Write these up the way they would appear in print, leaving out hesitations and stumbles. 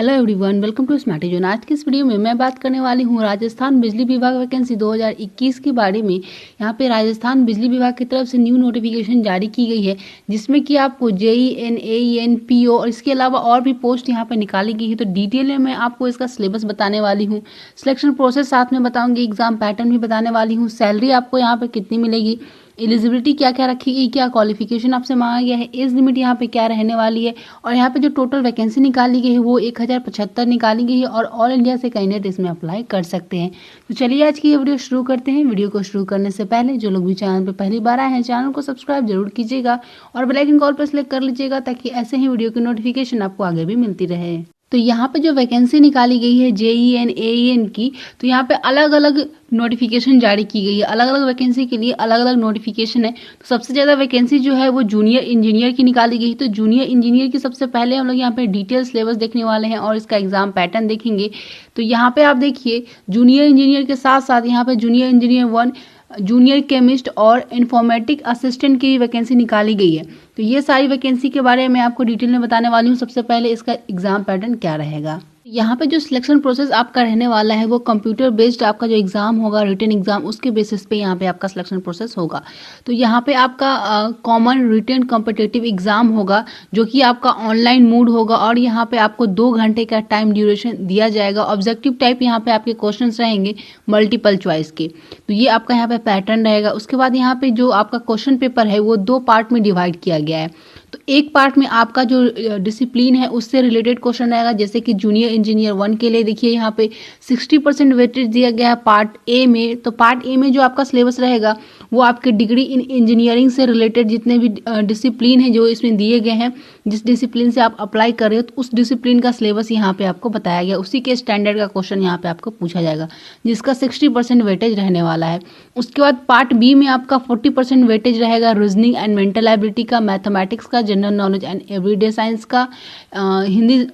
Hello everyone, welcome to smart zone. आज की इस वीडियो में मैं बात करने वाली हूँ राजस्थान बिजली विभाग वैकेंसी 2021 के बारे में। यहाँ पे राजस्थान बिजली विभाग की तरफ से न्यू नोटिफिकेशन जारी की गई है, जिसमें कि आपको JEN, AEN, PO और इसके अलावा और भी पोस्ट यहाँ पे निकाली गई है। तो डिटेल में मैं आपको इसका सिलेबस बताने वाली हूँ, सिलेक्शन प्रोसेस साथ में बताऊंगी, एग्जाम पैटर्न भी बताने वाली हूँ, सैलरी आपको यहाँ पे कितनी मिलेगी, एलिजिबिलिटी क्या क्या रखी, क्या क्वालिफिकेशन आपसे मांगा गया है, एज लिमिट यहाँ पे क्या रहने वाली है, और यहाँ पे जो टोटल वैकेंसी निकाली गई है वो 1075 निकाली गई है और ऑल इंडिया से कैंडिडेट इसमें अप्लाई कर सकते हैं। तो चलिए आज की ये वीडियो शुरू करते हैं। वीडियो को शुरू करने से पहले जो लोग भी चैनल पर पहली बार आए हैं, चैनल को सब्सक्राइब जरूर कीजिएगा और बेल आइकन कॉल पर सेलेक्ट कर लीजिएगा, ताकि ऐसे ही वीडियो की नोटिफिकेशन आपको आगे भी मिलती रहे। तो यहाँ पे जो वैकेंसी निकाली गई है JEN, AEN की, तो यहाँ पे अलग अलग नोटिफिकेशन जारी की गई है। अलग अलग वैकेंसी के लिए अलग अलग नोटिफिकेशन है। तो सबसे ज़्यादा वैकेंसी जो है वो जूनियर इंजीनियर की निकाली गई। तो जूनियर इंजीनियर की सबसे पहले हम लोग यहाँ पे डिटेल सिलेबस देखने वाले हैं और इसका एग्जाम पैटर्न देखेंगे। तो यहाँ पे आप देखिए, जूनियर इंजीनियर के साथ साथ यहाँ पे जूनियर इंजीनियर 1, जूनियर केमिस्ट और इन्फॉर्मेटिक असिस्टेंट की वैकेंसी निकाली गई है। तो ये सारी वैकेंसी के बारे में आपको डिटेल में बताने वाली हूँ। सबसे पहले इसका एग्जाम पैटर्न क्या रहेगा। यहाँ पे जो सिलेक्शन प्रोसेस आपका रहने वाला है वो कंप्यूटर बेस्ड आपका जो एग्जाम होगा, रिटन एग्जाम, उसके बेसिस पे यहाँ पे आपका सिलेक्शन प्रोसेस होगा। तो यहाँ पे आपका कॉमन रिटन कॉम्पिटिटिव एग्जाम होगा, जो कि आपका ऑनलाइन मोड होगा और यहाँ पे आपको 2 घंटे का टाइम ड्यूरेशन दिया जाएगा। ऑब्जेक्टिव टाइप यहाँ पे आपके क्वेश्चंस रहेंगे मल्टीपल चॉइस के। तो ये आपका यहाँ पे पैटर्न रहेगा। उसके बाद यहाँ पे जो आपका क्वेश्चन पेपर है वो 2 पार्ट में डिवाइड किया गया है। तो एक पार्ट में आपका जो डिसिप्लिन है उससे रिलेटेड क्वेश्चन रहेगा, जैसे कि जूनियर इंजीनियर 1 के लिए देखिए यहाँ पे 60% वेटेज दिया गया है पार्ट ए में। तो पार्ट ए में जो आपका सिलेबस रहेगा वो आपके डिग्री इन इंजीनियरिंग से रिलेटेड जितने भी डिसिप्लिन है जो इसमें दिए गए हैं, जिस डिसिप्लिन से आप अप्लाई कर रहे हो, तो उस डिसिप्लिन का सिलेबस यहाँ पे आपको बताया गया, उसी के स्टैंडर्ड का क्वेश्चन यहाँ पे आपको पूछा जाएगा, जिसका 60% वेटेज रहने वाला है। उसके बाद पार्ट बी में आपका 40% वेटेज रहेगा रीजनिंग एंड मेंटल एबिलिटी का, मैथमेटिक्स का, general knowledge and everyday science का, हिंदी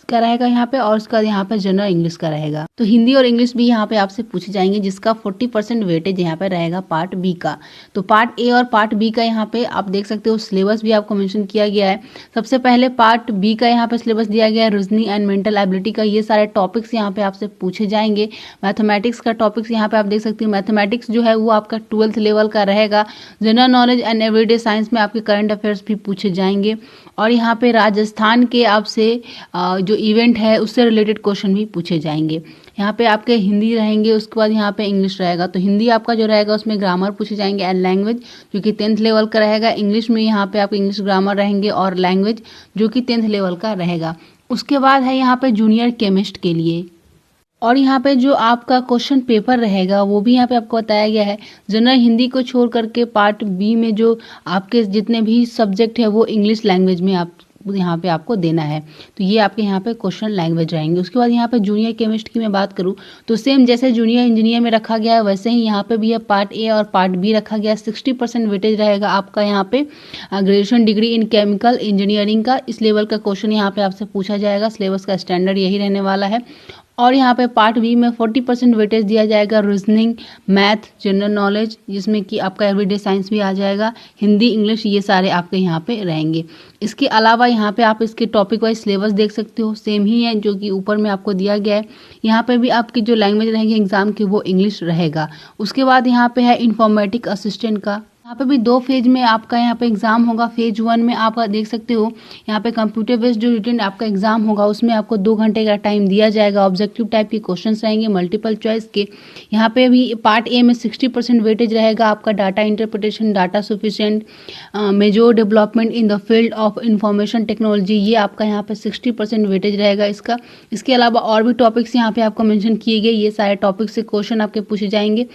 का रहेगा यहाँ पे, और उसका यहाँ पे जनरल इंग्लिश का रहेगा। तो हिंदी और इंग्लिश भी यहाँ पे आपसे पूछे जाएंगे, जिसका 40% वेटेज यहाँ पे रहेगा पार्ट बी का। तो पार्ट ए और पार्ट बी का यहाँ पे आप देख सकते हो सिलेबस भी आपको मेंशन किया गया है। सबसे पहले पार्ट बी का यहाँ पे सिलेबस दिया गया है रीजनिंग एंड मेंटल एबिलिटी का। ये सारे टॉपिक्स यहाँ पे आपसे पूछे जाएंगे। मैथमेटिक्स का टॉपिक्स यहाँ पे आप देख सकते हो, मैथमेटिक्स जो है वो आपका 12th लेवल का रहेगा। General knowledge and everyday science में आपके करंट अफेयर्स भी पूछे जाएंगे, और यहाँ पे राजस्थान के आपसे जो इवेंट है उससे रिलेटेड क्वेश्चन भी पूछे जाएंगे। यहाँ पे आपके हिंदी रहेंगे, उसके बाद यहाँ पे इंग्लिश रहेगा। तो हिंदी आपका जो रहेगा उसमें ग्रामर पूछे जाएंगे एंड लैंग्वेज, जो कि 10th लेवल का रहेगा। इंग्लिश में यहाँ पे आपके इंग्लिश ग्रामर रहेंगे और लैंग्वेज जो कि 10th लेवल का रहेगा। उसके बाद है यहाँ पे जूनियर केमिस्ट के लिए, और यहाँ पे जो आपका क्वेश्चन पेपर रहेगा वो भी यहाँ पे आपको बताया गया है। जनरल हिंदी को छोड़ करके पार्ट बी में जो आपके जितने भी सब्जेक्ट है वो इंग्लिश लैंग्वेज में आप यहाँ पे आपको देना है। तो ये आपके यहाँ पे क्वेश्चन लैंग्वेज रहेंगे। उसके बाद यहाँ पे जूनियर केमिस्ट की मैं बात करूँ तो सेम जैसे जूनियर इंजीनियर में रखा गया है वैसे ही यहाँ पे भी है पार्ट ए और पार्ट बी रखा गया है। 60% वेटेज रहेगा आपका यहाँ पे graduation degree in chemical engineering का। इस लेवल का क्वेश्चन यहाँ पे आपसे पूछा जाएगा। सिलेबस का स्टैंडर्ड यही रहने वाला है। और यहाँ पे पार्ट बी में 40% वेटेज दिया जाएगा रीजनिंग, मैथ, जनरल नॉलेज, जिसमें कि आपका एवरीडे साइंस भी आ जाएगा, हिंदी, इंग्लिश, ये सारे आपके यहाँ पे रहेंगे। इसके अलावा यहाँ पे आप इसके टॉपिक वाइज सिलेबस देख सकते हो, सेम ही है जो कि ऊपर में आपको दिया गया है। यहाँ पे भी आपकी जो लैंग्वेज रहेगी एग्जाम की वो इंग्लिश रहेगा। उसके बाद यहाँ पे है इन्फॉर्मेटिक असिस्टेंट का। यहाँ पे भी 2 फेज में आपका यहाँ पे एग्जाम होगा। फेज 1 में आप देख सकते हो यहाँ पे कंप्यूटर बेस्ड जो रिटन आपका एग्जाम होगा उसमें आपको 2 घंटे का टाइम दिया जाएगा। ऑब्जेक्टिव टाइप के क्वेश्चंस रहेंगे मल्टीपल चॉइस के। यहाँ पे भी पार्ट ए में 60% वेटेज रहेगा आपका data interpretation, data sufficient, major development in the field of information technology, ये आपका यहाँ पे 60% वेटेज रहेगा इसका। इसके अलावा और भी टॉपिक्स यहाँ पे आपको मेंशन किए गए, ये सारे टॉपिक से क्वेश्चन आपके पूछे जाएंगे,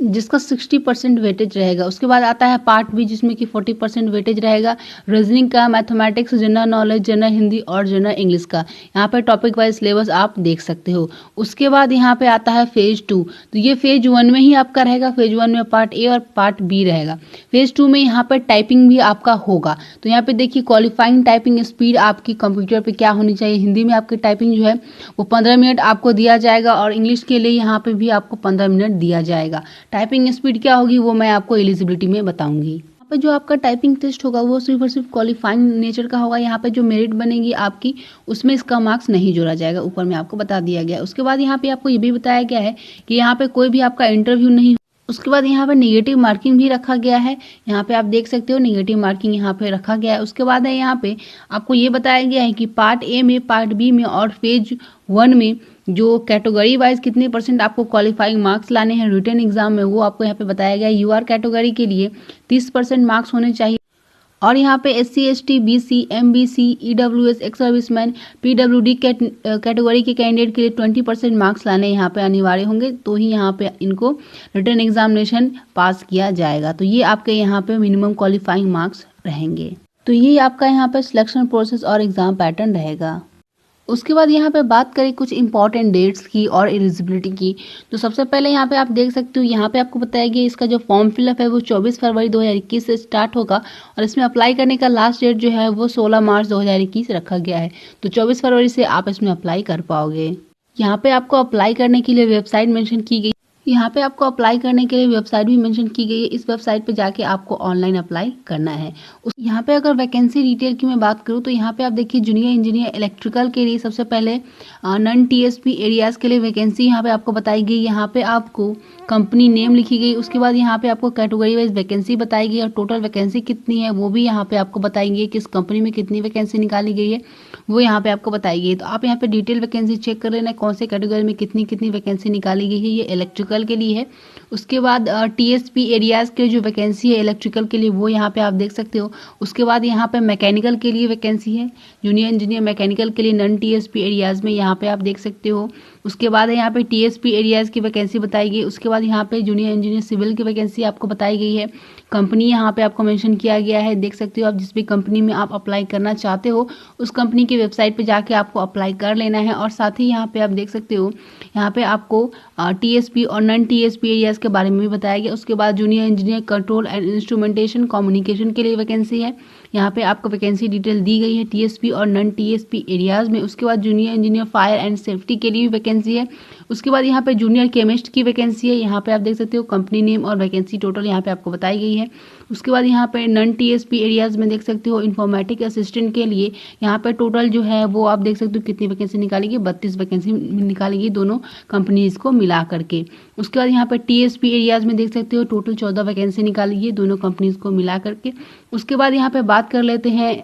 जिसका 60% वेटेज रहेगा। उसके बाद आता है पार्ट बी, जिसमें कि 40% वेटेज रहेगा रीजनिंग का, mathematics, general knowledge, general Hindi और जनरल इंग्लिश का। यहाँ पे टॉपिक वाइज सिलेबस आप देख सकते हो। उसके बाद यहाँ पे आता है फेज 2। तो ये फेज 1 में ही आपका रहेगा। फेज 1 में पार्ट ए और पार्ट बी रहेगा। फेज 2 में यहाँ पे टाइपिंग भी आपका होगा। तो यहाँ पे देखिए क्वालिफाइंग टाइपिंग स्पीड आपकी कंप्यूटर पे क्या होनी चाहिए। हिंदी में आपकी टाइपिंग जो है वो 15 मिनट आपको दिया जाएगा, और इंग्लिश के लिए यहाँ पे भी आपको 15 मिनट दिया जाएगा। टाइपिंग स्पीड क्या होगी वो मैं आपको एलिजिबिलिटी में बताऊंगी। पर जो आपका टाइपिंग टेस्ट होगा वो सिर्फ और सिर्फ क्वालिफाइंग नेचर का होगा। यहाँ पे जो मेरिट बनेगी आपकी उसमें इसका मार्क्स नहीं जोड़ा जाएगा, ऊपर में आपको बता दिया गया है। उसके बाद यहाँ पे आपको ये भी बताया गया है कि यहाँ पे कोई भी आपका इंटरव्यू नहीं। उसके बाद यहाँ पे नेगेटिव मार्किंग भी रखा गया है, यहाँ पे आप देख सकते हो नेगेटिव मार्किंग यहाँ पे रखा गया है। उसके बाद है यहाँ पे आपको ये बताया गया है कि पार्ट ए में, पार्ट बी में और फेज 1 में जो कैटेगरी वाइज कितने % आपको क्वालिफाइंग मार्क्स लाने हैं रिटन एग्जाम में, वो आपको यहाँ पे बताया गया है। यूआर कैटेगरी के लिए 30% मार्क्स होने चाहिए और यहाँ पे SC ST BC MBC EWS ex serviceman PWD category के कैंडिडेट के लिए 20% मार्क्स लाने यहाँ पे अनिवार्य होंगे, तो ही यहाँ पे इनको रिटन एग्जामिनेशन पास किया जाएगा। तो ये आपके यहाँ पे मिनिमम क्वालिफाइंग मार्क्स रहेंगे। तो ये आपका यहाँ पे सिलेक्शन प्रोसेस और एग्जाम पैटर्न रहेगा। उसके बाद यहाँ पे बात करें कुछ इंपॉर्टेंट डेट्स की और एलिजिबिलिटी की, तो सबसे पहले यहाँ पे आप देख सकते हो, यहाँ पे आपको बताया गया इसका जो फॉर्म फिलअप है वो 24 फरवरी 2021 से स्टार्ट होगा और इसमें अप्लाई करने का लास्ट डेट जो है वो 16 मार्च 2021 रखा गया है। तो 24 फरवरी से आप इसमें अप्लाई कर पाओगे। यहाँ पे आपको अप्लाई करने के लिए वेबसाइट मेंशन की गई, यहाँ पे आपको अप्लाई करने के लिए वेबसाइट भी मेंशन की गई है। इस वेबसाइट पे जाके आपको ऑनलाइन अप्लाई करना है। यहाँ पे अगर वैकेंसी डिटेल की मैं बात करूँ तो यहाँ पे आप देखिए जूनियर इंजीनियर इलेक्ट्रिकल के लिए सबसे पहले नॉन TSP एरियाज के लिए वैकेंसी यहाँ पे आपको बताई गई। यहाँ पे आपको कंपनी नेम लिखी गई। उसके बाद यहाँ पे आपको कैटेगरी वाइज वैकेंसी बताई गई और टोटल वैकेंसी कितनी है वो भी यहाँ पे आपको बताएंगे, किस कंपनी में कितनी वैकेंसी निकाली गई है वो यहाँ पे आपको बताई गई है। तो आप यहाँ पे डिटेल वैकेंसी चेक कर लेना कौन से कैटेगरी में कितनी कितनी वैकेंसी निकाली गई है। ये इलेक्ट्रिकल के लिए है। उसके बाद TSP एरियाज के जो वैकेंसी है इलेक्ट्रिकल के लिए वो यहाँ पे आप देख सकते हो। उसके बाद यहाँ पे मैकेनिकल के लिए वैकेंसी है, जूनियर इंजीनियर मैकेनिकल के लिए नॉन TSP एरियाज में यहाँ पे आप देख सकते हो। उसके बाद है यहाँ पे TSP एरियाज की वैकेंसी बताई गई। उसके बाद यहाँ पे जूनियर इंजीनियर सिविल की वैकेंसी आपको बताई गई है। कंपनी यहाँ पे आपको मेंशन किया गया है, देख सकते हो आप जिस भी कंपनी में आप अप्लाई करना चाहते हो उस कंपनी की वेबसाइट पे जाके आपको अप्लाई कर लेना है। और साथ ही यहाँ पे आप देख सकते हो यहाँ पे आपको TSP और नॉन TSP एरियाज के बारे में भी बताया गया। उसके बाद junior engineer control and instrumentation communication के लिए वैकेंसी है, यहाँ पे आपको वैकेंसी डिटेल दी गई है TSP और नॉन TSP एरियाज में। उसके बाद junior engineer fire and safety के लिए भी वैकेंसी है। उसके बाद यहाँ पे जूनियर केमिस्ट की वैकेंसी है, यहाँ पे आप देख सकते हो कंपनी नेम और वैकेंसी टोटल यहाँ पे आपको बताई गई है। उसके बाद यहाँ पे नॉन TSP एरियाज में देख सकते हो इन्फॉर्मेटिक असिस्टेंट के लिए यहाँ पे टोटल जो है वो आप देख सकते हो कितनी वैकेंसी निकाली गई, 32 वैकेंसी निकाली गई दोनों कंपनीज को मिला करके। उसके बाद यहाँ पे TSP एरियाज में देख सकते हो टोटल 14 वैकेंसी निकाली गई दोनों कंपनीज को मिला करके। उसके बाद यहाँ पे बात कर लेते हैं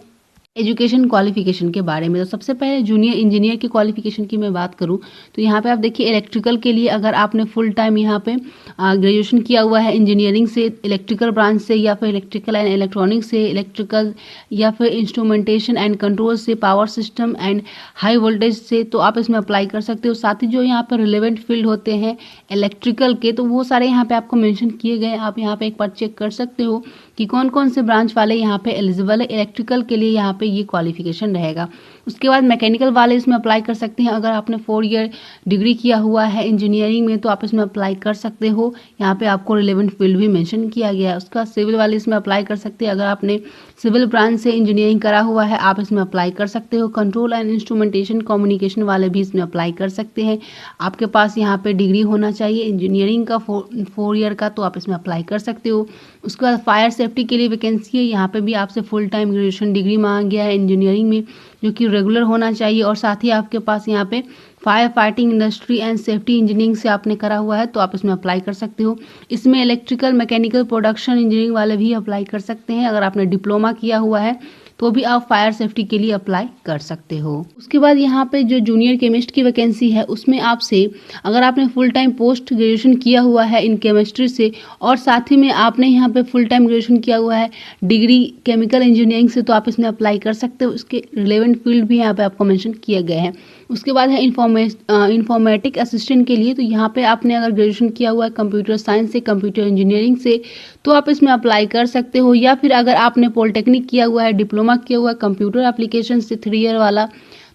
एजुकेशन क्वालिफिकेशन के बारे में। तो सबसे पहले जूनियर इंजीनियर की क्वालिफिकेशन की मैं बात करूं तो यहाँ पे आप देखिए इलेक्ट्रिकल के लिए अगर आपने फुल टाइम यहाँ पे ग्रेजुएशन किया हुआ है इंजीनियरिंग से, इलेक्ट्रिकल ब्रांच से या फिर इलेक्ट्रिकल एंड इलेक्ट्रॉनिक्स से, इलेक्ट्रिकल या फिर इंस्ट्रूमेंटेशन एंड कंट्रोल से, power system and high voltage से, तो आप इसमें अप्लाई कर सकते हो। साथ ही जो यहाँ पर रिलेवेंट फील्ड होते हैं इलेक्ट्रिकल के तो वो सारे यहाँ पे आपको मेंशन किए गए। आप यहाँ पे एक बार चेक कर सकते हो कि कौन कौन से ब्रांच वाले यहाँ पे एलिजिबल है। इलेक्ट्रिकल के लिए यहाँ पे ये क्वालिफिकेशन रहेगा। उसके बाद मैकेनिकल वाले इसमें अप्लाई कर सकते हैं। अगर आपने 4 ईयर डिग्री किया हुआ है इंजीनियरिंग में तो आप इसमें अप्लाई कर सकते हो, यहाँ पे आपको रिलेवेंट फील्ड भी मेंशन किया गया है। उसका सिविल वाले इसमें अप्लाई कर सकते हैं। अगर आपने सिविल ब्रांच से इंजीनियरिंग करा हुआ है आप इसमें अप्लाई कर सकते हो। कंट्रोल एंड इंस्ट्रूमेंटेशन कम्युनिकेशन वाले भी इसमें अप्लाई कर सकते हैं। आपके पास यहाँ पे डिग्री होना चाहिए इंजीनियरिंग का 4 ईयर का, तो आप इसमें अप्लाई कर सकते हो। उसके बाद फायर सेफ्टी के लिए वैकेंसी है, यहाँ पे भी आपसे फुल टाइम ग्रेजुएशन डिग्री मांगा गया है इंजीनियरिंग में जो कि रेगुलर होना चाहिए। और साथ ही आपके पास यहाँ पे fire fighting industry and safety engineering से आपने करा हुआ है तो आप इसमें अप्लाई कर सकते हो। इसमें इलेक्ट्रिकल मैकेनिकल प्रोडक्शन इंजीनियरिंग वाले भी अप्लाई कर सकते हैं। अगर आपने डिप्लोमा किया हुआ है तो भी आप फायर सेफ्टी के लिए अप्लाई कर सकते हो। उसके बाद यहाँ पे जो जूनियर केमिस्ट की वैकेंसी है उसमें आपसे अगर आपने फुल टाइम पोस्ट ग्रेजुएशन किया हुआ है इन केमिस्ट्री से और साथ ही में आपने यहाँ पे फुल टाइम ग्रेजुएशन किया हुआ है डिग्री केमिकल इंजीनियरिंग से तो आप इसमें अप्लाई कर सकते हो। उसके रिलेवेंट फील्ड भी यहाँ पे आपको मेंशन किया गया है। उसके बाद है इन्फॉर्मेटिक असिस्टेंट के लिए, तो यहाँ पे आपने अगर ग्रेजुएशन किया हुआ है कंप्यूटर साइंस से, कंप्यूटर इंजीनियरिंग से तो आप इसमें अप्लाई कर सकते हो। या फिर अगर आपने पॉलिटेक्निक किया हुआ है, डिप्लोमा किया हुआ है कंप्यूटर एप्लीकेशन से 3 ईयर वाला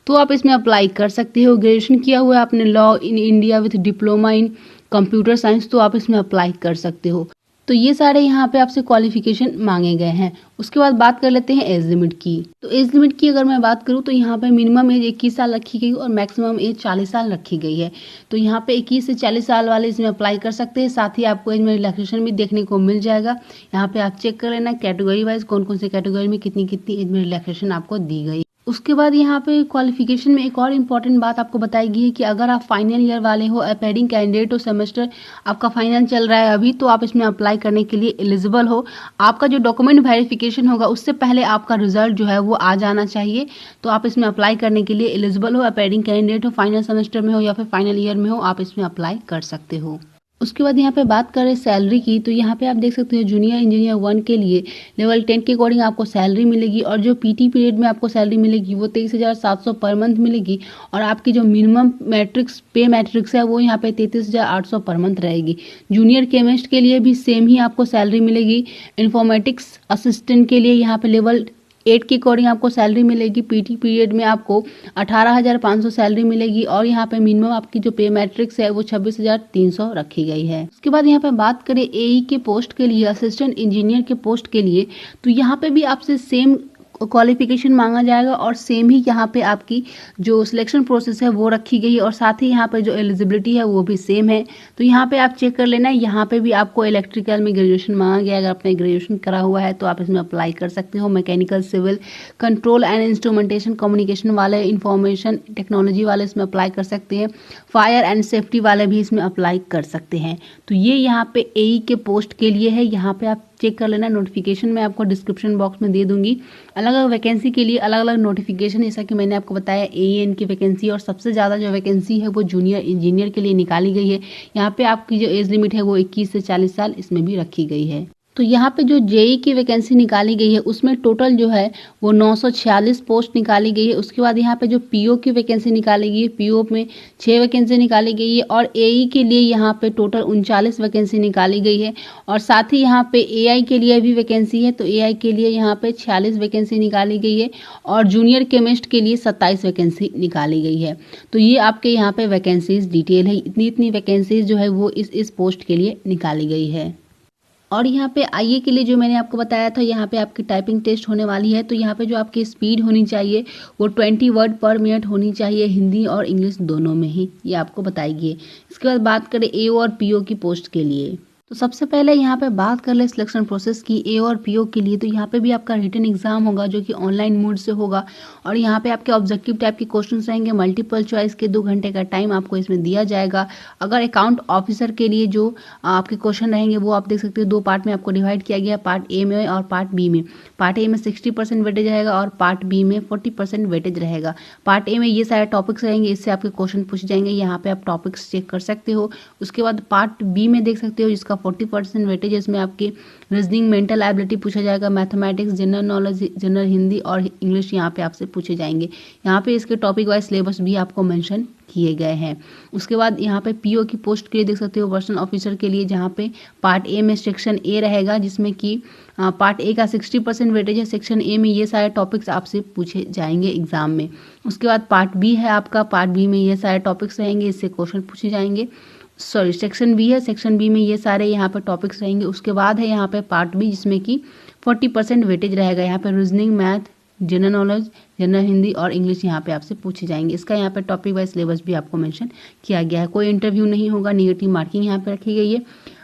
तो आप इसमें अप्लाई कर सकते हो। ग्रेजुएशन किया हुआ है आपने law in India with diploma in computer science तो आप इसमें अप्लाई कर सकते हो। तो ये सारे यहाँ पे आपसे क्वालिफिकेशन मांगे गए हैं। उसके बाद बात कर लेते हैं एज लिमिट की। तो एज लिमिट की अगर मैं बात करूँ तो यहाँ पे मिनिमम एज 21 साल रखी गई और मैक्सिमम एज 40 साल रखी गई है। तो यहाँ पे 21 से 40 साल वाले इसमें अप्लाई कर सकते हैं। साथ ही आपको एज में रिलैक्सेशन भी देखने को मिल जाएगा। यहाँ पे आप चेक कर लेना कैटेगरी वाइज कौन कौन से कैटेगरी में कितनी कितनी एज में रिलैक्सेशन आपको दी गई। उसके बाद यहाँ पे क्वालिफिकेशन में एक और इम्पॉर्टेंट बात आपको बताई गई है कि अगर आप फाइनल ईयर वाले हो, अपीयरिंग कैंडिडेट हो, सेमेस्टर आपका फाइनल चल रहा है अभी, तो आप इसमें अप्लाई करने के लिए एलिजिबल हो। आपका जो डॉक्यूमेंट वेरिफिकेशन होगा उससे पहले आपका रिजल्ट जो है वो आ जाना चाहिए। तो आप इसमें अप्लाई करने के लिए एलिजिबल हो, अपीयरिंग कैंडिडेट हो, फाइनल सेमेस्टर में हो या फिर फाइनल ईयर में हो, आप इसमें अप्लाई कर सकते हो। उसके बाद यहाँ पे बात करें सैलरी की, तो यहाँ पे आप देख सकते हो जूनियर इंजीनियर 1 के लिए लेवल 10 के अकॉर्डिंग आपको सैलरी मिलेगी और जो पीटी पीरियड में आपको सैलरी मिलेगी वो 23,700 पर मंथ मिलेगी और आपकी जो मिनिमम मैट्रिक्स पे मैट्रिक्स है वो यहाँ पे 33,800 पर मंथ रहेगी। जूनियर केमिस्ट के लिए भी सेम ही आपको सैलरी मिलेगी। इन्फॉर्मेटिक्स असिस्टेंट के लिए यहाँ पे लेवल 8 के अकॉर्डिंग आपको सैलरी मिलेगी। पीटी पीरियड में आपको 18,500 सैलरी मिलेगी और यहाँ पे मिनिमम आपकी जो पे मैट्रिक्स है वो 26,300 रखी गई है। उसके बाद यहाँ पे बात करें एई के पोस्ट के लिए, असिस्टेंट इंजीनियर के पोस्ट के लिए, तो यहाँ पे भी आपसे सेम क्वालिफिकेशन मांगा जाएगा और सेम ही यहाँ पे आपकी जो सिलेक्शन प्रोसेस है वो रखी गई है और साथ ही यहाँ पे जो एलिजिबिलिटी है वो भी सेम है। तो यहाँ पे आप चेक कर लेना, यहाँ पे भी आपको इलेक्ट्रिकल में ग्रेजुएशन मांगा गया। अगर आपने ग्रेजुएशन करा हुआ है तो आप इसमें अप्लाई कर सकते हो। Mechanical, civil, control and instrumentation, communication वाले, इंफॉर्मेशन टेक्नोलॉजी वाले इसमें अप्लाई कर सकते हैं। फायर एंड सेफ्टी वाले भी इसमें अप्लाई कर सकते हैं। तो ये यहाँ पे एई के पोस्ट के लिए है। यहाँ पे आप चेक कर लेना, नोटिफिकेशन मैं आपको डिस्क्रिप्शन बॉक्स में दे दूंगी। अलग अलग वैकेंसी के लिए अलग अलग नोटिफिकेशन, जैसा कि मैंने आपको बताया एएन की वैकेंसी और सबसे ज़्यादा जो वैकेंसी है वो जूनियर इंजीनियर के लिए निकाली गई है। यहाँ पे आपकी जो एज लिमिट है वो 21 से 40 साल इसमें भी रखी गई है। तो यहाँ पे जो जेई की वैकेंसी निकाली गई है उसमें टोटल जो है वो 946 पोस्ट निकाली गई है। उसके बाद यहाँ पे जो पीओ की वैकेंसी निकाली गई है, पीओ में 6 वैकेंसी निकाली गई है और एई के लिए यहाँ पे टोटल 39 वैकेंसी निकाली गई है और साथ ही यहाँ पे एआई के लिए भी वैकेंसी है। तो एआई के लिए यहाँ पे 46 वैकेंसी निकाली गई है और जूनियर केमिस्ट के लिए 27 वैकेंसी निकाली गई है। तो ये आपके यहाँ पे वैकेंसीज डिटेल है, इतनी वैकेंसीज जो है वो इस पोस्ट के लिए निकाली गई है। और यहाँ पे आईए के लिए जो मैंने आपको बताया था, यहाँ पे आपकी टाइपिंग टेस्ट होने वाली है। तो यहाँ पे जो आपकी स्पीड होनी चाहिए वो 20 वर्ड पर मिनट होनी चाहिए, हिंदी और इंग्लिश दोनों में ही, ये आपको बताएगी। इसके बाद बात करें एओ और पीओ की पोस्ट के लिए, तो सबसे पहले यहाँ पे बात कर ले सिलेक्शन प्रोसेस की ए और पीओ के लिए। तो यहाँ पे भी आपका रिटन एग्जाम होगा जो कि ऑनलाइन मोड से होगा और यहाँ पे आपके ऑब्जेक्टिव टाइप के क्वेश्चंस रहेंगे। मल्टीपल चॉइस के 2 घंटे का टाइम आपको इसमें दिया जाएगा। अगर अकाउंट ऑफिसर के लिए जो आपके क्वेश्चन रहेंगे वो आप देख सकते हो 2 पार्ट में आपको डिवाइड किया गया, पार्ट ए में और पार्ट बी में। पार्ट ए में 60% वेटेज रहेगा और पार्ट बी में 40% वेटेज रहेगा। पार्ट ए में ये सारे टॉपिक्स रहेंगे, इससे आपके क्वेश्चन पूछ जाएंगे, यहाँ पे आप टॉपिक्स चेक कर सकते हो। उसके बाद पार्ट बी में देख सकते हो जिसका 40% वेटेज, इसमें आपकी रीजनिंग, मेंटल एबिलिटी पूछा जाएगा, mathematics, general knowledge, general Hindi और इंग्लिश यहाँ पे आपसे पूछे जाएंगे। यहाँ पे इसके टॉपिक वाइज सिलेबस भी आपको मेंशन किए गए हैं। उसके बाद यहाँ पे पीओ की पोस्ट के लिए देख सकते हो पर्सनल ऑफिसर के लिए, जहाँ पे पार्ट ए में सेक्शन ए रहेगा जिसमें कि पार्ट ए का 60% वेटेज है। सेक्शन ए में ये सारे टॉपिक्स आपसे पूछे जाएंगे एग्जाम में। उसके बाद पार्ट बी है आपका, पार्ट बी में ये सारे टॉपिक्स रहेंगे, इससे क्वेश्चन पूछे जाएंगे। सॉरी, सेक्शन बी है, सेक्शन बी में ये सारे यहाँ पे टॉपिक्स रहेंगे। उसके बाद है यहाँ पे पार्ट बी जिसमें कि 40% वेटेज रहेगा। यहाँ पे reasoning, math, general knowledge, general Hindi और इंग्लिश यहाँ पे आपसे पूछे जाएंगे। इसका यहाँ पे टॉपिक वाइज सिलेबस भी आपको मेंशन किया गया है। कोई इंटरव्यू नहीं होगा, नेगेटिव मार्किंग यहाँ पे रखी गई है।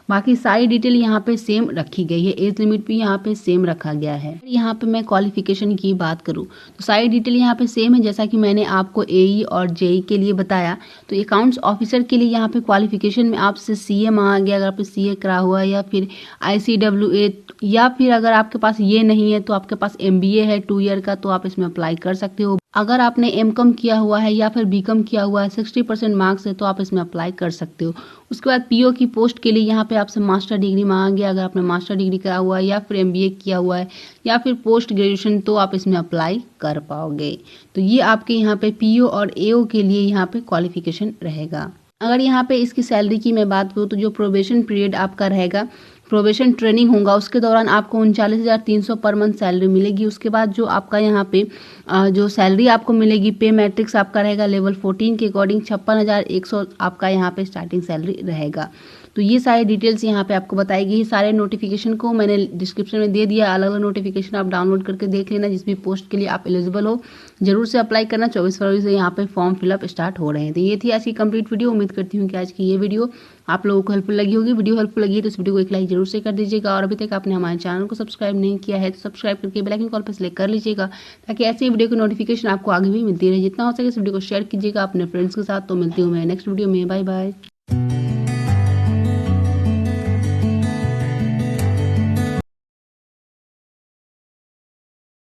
बाकी सारी डिटेल यहाँ पे सेम रखी गई है, एज लिमिट भी यहाँ पे सेम रखा गया है। यहाँ पे मैं क्वालिफिकेशन की बात करूँ तो सारी डिटेल यहाँ पे सेम है, जैसा कि मैंने आपको एई और जेई के लिए बताया। तो अकाउंट्स ऑफिसर के लिए यहाँ पे क्वालिफिकेशन में आपसे सीए मांगा गया, अगर आपने सीए करा हुआ है या फिर ICWA, या फिर अगर आपके पास ये नहीं है तो आपके पास MBA है 2 ईयर का, तो आप इसमें अप्लाई कर सकते हो। अगर आपने MCOM किया हुआ है या फिर BCOM किया हुआ है, 60% मार्क्स है, तो आप इसमें अप्लाई कर सकते हो। उसके बाद पीओ की पोस्ट के लिए यहाँ पे आपसे मास्टर डिग्री मांगा गया, अगर आपने मास्टर डिग्री करा हुआ है या फिर MBA किया हुआ है या फिर पोस्ट ग्रेजुएशन, तो आप इसमें अप्लाई कर पाओगे। तो ये आपके यहाँ पे पीओ और एओ के लिए यहाँ पे क्वालिफिकेशन रहेगा। अगर यहाँ पे इसकी सैलरी की मैं बात करूँ तो जो प्रोबेशन पीरियड आपका रहेगा, प्रोबेशन ट्रेनिंग होगा, उसके दौरान आपको 39,300 पर मंथ सैलरी मिलेगी। उसके बाद जो आपका यहाँ पे जो सैलरी आपको मिलेगी, पे मैट्रिक्स आपका रहेगा लेवल 14 के अकॉर्डिंग 56,100 आपका यहाँ पे स्टार्टिंग सैलरी रहेगा। तो ये सारी डिटेल्स यहाँ पे आपको बताई गई है। सारे नोटिफिकेशन को मैंने डिस्क्रिप्शन में दे दिया, अलग अलग नोटिफिकेशन आप डाउनलोड करके देख लेना, जिस भी पोस्ट के लिए आप एलिजिबल हो जरूर से अप्लाई करना। 24 फरवरी से यहाँ पे फॉर्म फिलअप स्टार्ट हो रहे हैं। तो ये थी आज की कंप्लीट वीडियो। उम्मीद करती हूँ कि आज की ये वीडियो आप लोगों को हेल्पफुल लगी होगी। वीडियो हेल्पफुल लगी है तो इस वीडियो को एक लाइक जरूर से कर दीजिएगा, और अभी तक आपने हमारे चैनल को सब्सक्राइब नहीं किया है तो सब्सक्राइब करके बेल आइकन कॉल पर सेलेक्ट कर लीजिएगा, ताकि ऐसे ही वीडियो की नोटिफिकेशन आपको आगे भी मिलती रहे। जितना हो सके इस वीडियो को शेयर कीजिएगा अपने फ्रेंड्स के साथ। तो मिलती हूँ मैं नेक्स्ट वीडियो में। Bye bye.